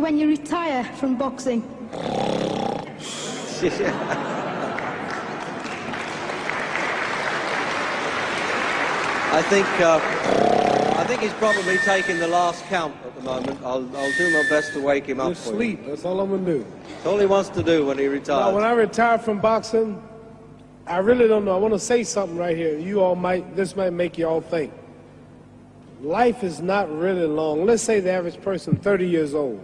when you retire from boxing? I think he's probably taking the last count at the moment. I'll do my best to wake him up Just for sleep. you. That's all I'm going to do. That's all he wants to do when he retires. Now, when I retire from boxing, I really don't know. I want to say something right here. You all this might make you all think. Life is not really long. Let's say the average person, 30 years old.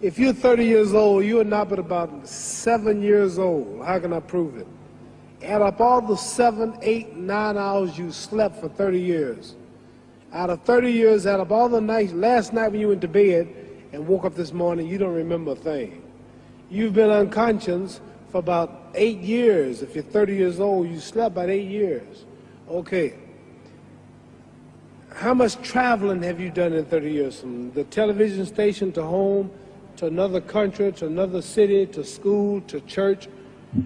If you're 30 years old, you are not but about 7 years old. How can I prove it? Add up all the 7, 8, 9 hours you slept for 30 years. Out of 30 years, add up all the nights, last night when you went to bed and woke up this morning, you don't remember a thing. You've been unconscious for about 8 years. If you're 30 years old, you slept about 8 years. Okay. How much traveling have you done in 30 years? From the television station to home, to another country, to another city, to school, to church.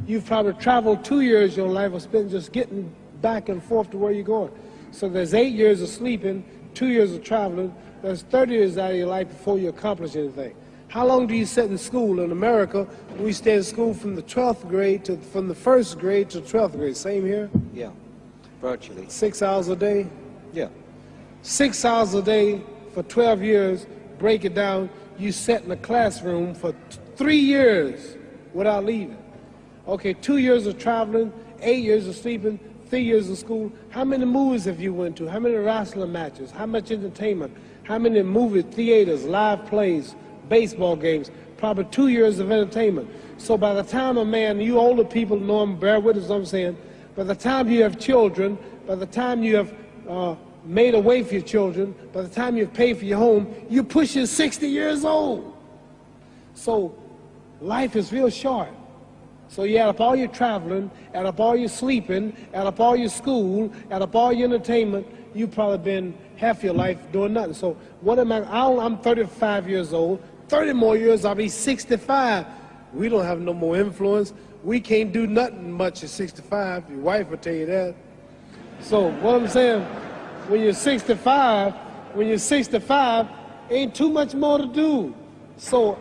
You've probably traveled 2 years of your life or spent just getting back and forth to where you're going. So there's 8 years of sleeping, 2 years of traveling. There's 30 years out of your life before you accomplish anything. How long do you sit in school? In America, we stay in school from the 12th grade from the 1st grade to 12th grade. Same here? Yeah, virtually. 6 hours a day? Yeah. 6 hours a day for 12 years, break it down, you sat in a classroom for 3 years without leaving. Okay, 2 years of traveling, 8 years of sleeping, 3 years of school. How many movies have you went to? How many wrestling matches? How much entertainment? How many movie theaters, live plays, baseball games? Probably 2 years of entertainment. So by the time a man, you older people know him, bear with us what I'm saying, by the time you have children, by the time you have made a way for your children, by the time you've paid for your home, you're pushing 60 years old. So life is real short. So you add up all your traveling, add up all your sleeping, add up all your school, add up all your entertainment, you've probably been half your life doing nothing. So what am I'm 35 years old, 30 more years I'll be 65. We don't have no more influence. We can't do nothing much at 65. Your wife will tell you that. So what I'm saying, when you're 65, ain't too much more to do. So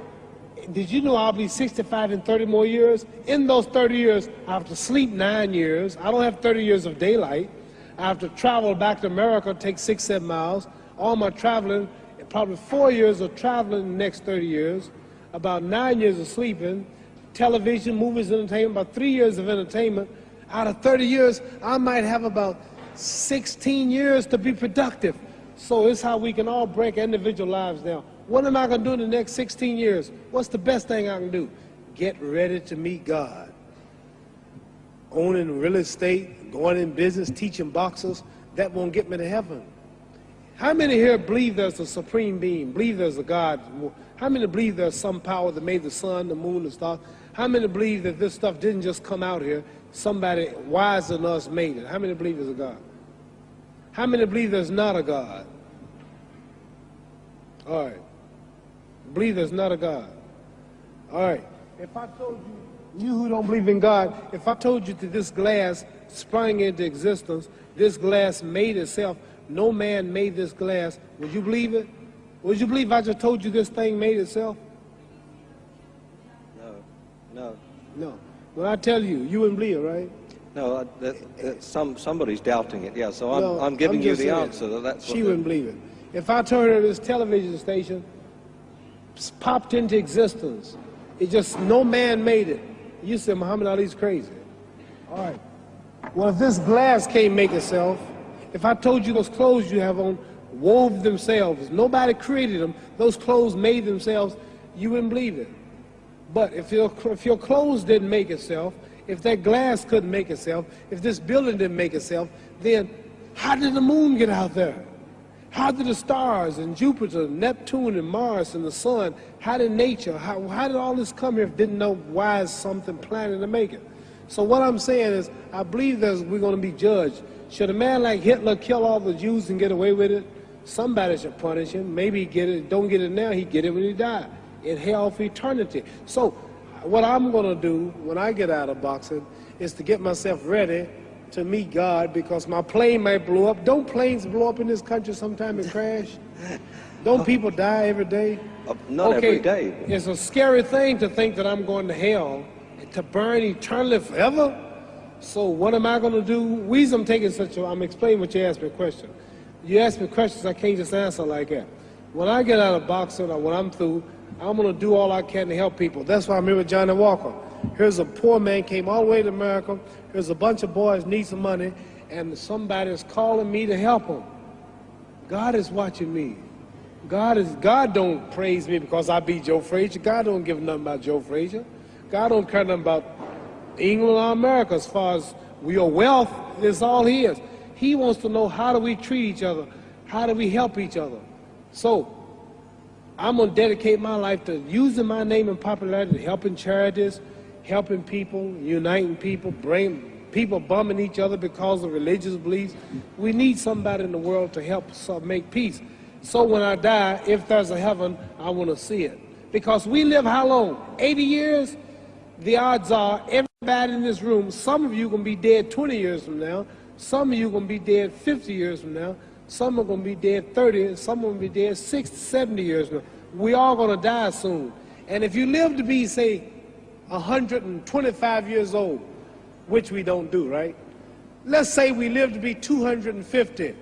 did you know I'll be 65 in 30 more years? In those 30 years, I have to sleep 9 years. I don't have 30 years of daylight. I have to travel back to America, take 6, 7 miles. All my traveling, probably 4 years of traveling in the next 30 years, about 9 years of sleeping, television, movies, entertainment, about 3 years of entertainment. Out of 30 years, I might have about 16 years to be productive. So it's how we can all break individual lives down. What am I going to do in the next 16 years? What's the best thing I can do? Get ready to meet God. Owning real estate, going in business, teaching boxers, that won't get me to heaven. How many here believe there's a supreme being, believe there's a God? How many believe there's some power that made the sun, the moon, the stars? How many believe that this stuff didn't just come out here? Somebody wiser than us made it. How many believe there's a God? How many believe there's not a God? All right. Believe there's not a God. All right. If I told you who don't believe in God, if I told you that this glass sprang into existence, this glass made itself, no man made this glass, would you believe it? Would you believe I just told you this thing made itself? No. No. When I tell you, you wouldn't believe it, right? No, somebody's doubting it, yeah, so I'm giving you the answer. That's she wouldn't believe it. If I told her this television station popped into existence, it just, no man made it, you said Muhammad Ali's crazy. All right. Well, if this glass can't make itself, if I told you those clothes you have on wove themselves, nobody created them, those clothes made themselves, you wouldn't believe it. But if your clothes didn't make itself, if that glass couldn't make itself, if this building didn't make itself, then how did the moon get out there? How did the stars and Jupiter, Neptune and Mars and the sun, how did nature, how did all this come here if didn't know why is something planning to make it? So what I'm saying is, I believe that we're going to be judged. Should a man like Hitler kill all the Jews and get away with it? Somebody should punish him. Maybe he get it, don't get it now, he get it when he died. In hell for eternity. So what I'm going to do when I get out of boxing is to get myself ready to meet God, because my plane might blow up. Don't planes blow up in this country sometime and crash? Don't people die every day? Not every day. It's a scary thing to think that I'm going to hell, to burn eternally forever. So what am I going to do? Reason I'm taking I'm explaining what you asked me a question. You ask me questions, I can't just answer like that. When I get out of boxing or when I'm through, I'm going to do all I can to help people. That's why I'm here with Johnny Walker. Here's a poor man, came all the way to America. Here's a bunch of boys need some money, and somebody is calling me to help them. God is watching me. God don't praise me because I beat Joe Frazier. God don't give nothing about Joe Frazier. God don't care nothing about England or America as far as your wealth is all his. He wants to know, how do we treat each other? How do we help each other? So I'm going to dedicate my life to using my name and popularity, helping charities, helping people, uniting people, bring people bumming each other because of religious beliefs. We need somebody in the world to help us make peace. So when I die, if there's a heaven, I want to see it. Because we live how long? 80 years? The odds are everybody in this room, some of you are going to be dead 20 years from now, some of you are going to be dead 50 years from now, some are going to be dead 30, and some are going to be dead 60, 70 years from now. We all going to die soon. And if you live to be, say, 125 years old, which we don't do, right? Let's say we live to be 250,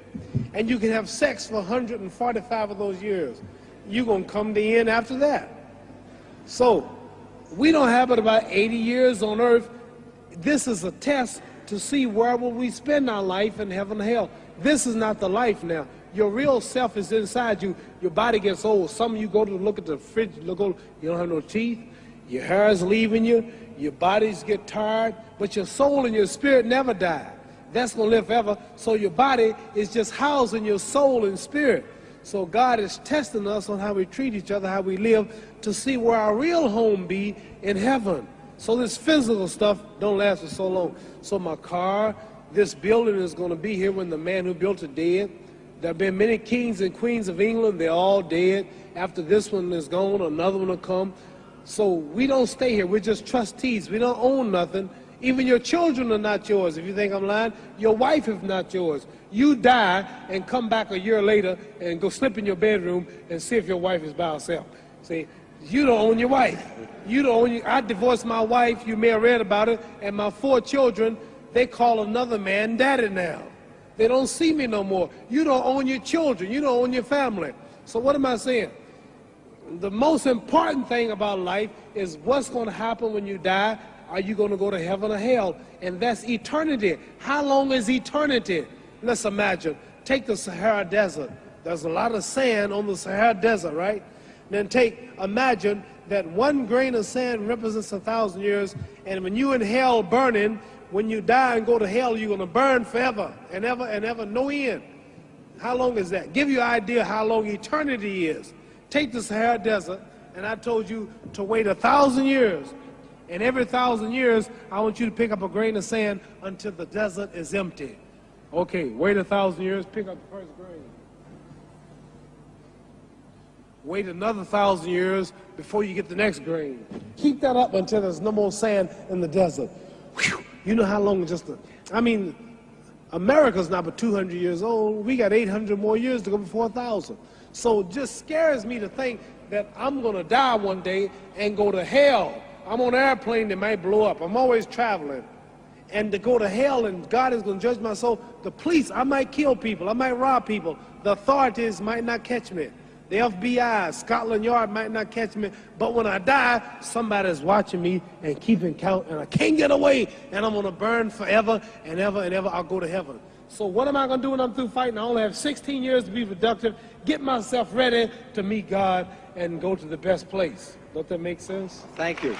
and you can have sex for 145 of those years. You're going to come to the end after that. So we don't have but about 80 years on earth. This is a test to see where will we spend our life in heaven or hell. This is not the life now. Your real self is inside you. Your body gets old. Some of you go to look at the fridge, you don't have no teeth. Your hair is leaving you. Your bodies get tired. But your soul and your spirit never die. That's going to live forever. So your body is just housing your soul and spirit. So God is testing us on how we treat each other, how we live, to see where our real home be in heaven. So this physical stuff don't last for so long. So my car, this building is going to be here when the man who built it dead. There have been many kings and queens of England. They're all dead. After this one is gone, another one will come. So we don't stay here. We're just trustees. We don't own nothing. Even your children are not yours. If you think I'm lying, your wife is not yours. You die and come back a year later and go slip in your bedroom and see if your wife is by herself. See, you don't own your wife. You don't own I divorced my wife. You may have read about it. And my 4 children, they call another man daddy now. They don't see me no more. You don't own your children. You don't own your family. So what am I saying? The most important thing about life is what's going to happen when you die. Are you going to go to heaven or hell? And that's eternity. How long is eternity? Let's imagine. Take the Sahara Desert. There's a lot of sand on the Sahara Desert, right? Then imagine that 1 grain of sand represents 1,000 years, and when you in hell burning, when you die and go to hell, you're going to burn forever and ever, no end. How long is that? Give you an idea how long eternity is. Take the Sahara Desert, and I told you to wait 1,000 years. And every 1,000 years, I want you to pick up a grain of sand until the desert is empty. Okay, wait 1,000 years, pick up the first grain. Wait another 1,000 years before you get the next grain. Keep that up until there's no more sand in the desert. Whew. You know how long America's not but 200 years old. We got 800 more years to go before 1,000. So it just scares me to think that I'm going to die one day and go to hell. I'm on an airplane that might blow up. I'm always traveling. And to go to hell and God is going to judge my soul. The police, I might kill people. I might rob people. The authorities might not catch me. The FBI, Scotland Yard might not catch me. But when I die, somebody's watching me and keeping count. And I can't get away. And I'm going to burn forever and ever and ever. I'll go to heaven. So what am I going to do when I'm through fighting? I only have 16 years to be productive. Get myself ready to meet God and go to the best place. Don't that make sense? Thank you.